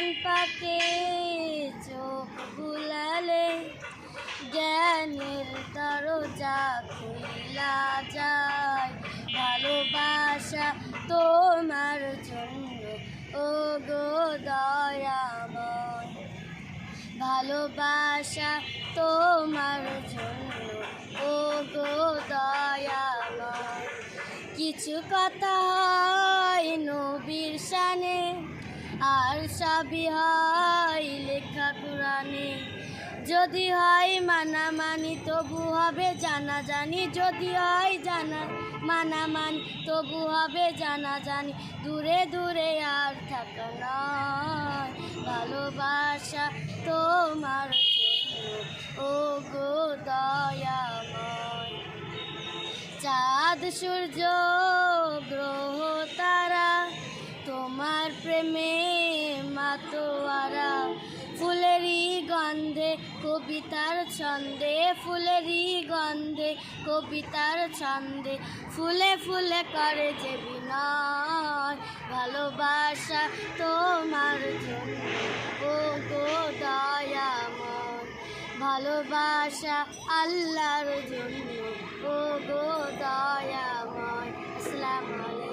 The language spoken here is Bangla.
ডান পাকে চোখ বুলালে জ্ঞানের দরজা খুইলা যায়। ভালোবাসা তোমার জন্য ও গো দয়াময়, ভালোবাসা তোমার জন্য ও গো দয়াময়। কিছু কথা হয় নবীর শানে, আর সবই হয় লেখা কোরআনে। যদি হয় মানামানি তবু হবে জানাজানি, যদি হয় মানামানি তবু হবে জানাজানি। দূরে দূরে আর থাকা নয়, ভালোবাসা তোমার জন্য ও গো দয়াময়। চাঁদ সূর্য গ্রহ তারা তোমার প্রেমে মাতোয়ারা। ফুলেরই গন্ধে কবিতার ছন্দে, ফুলেরই গন্ধে কবিতার ছন্দে, ফুলে ফুলে করে যে বিনয়। ভালোবাসা তোমার জন্য ও গো দয়াময়, ভালোবাসা আল্লাহর জন্য ও গো দয়াময়। আসসালামু আলাইকুম।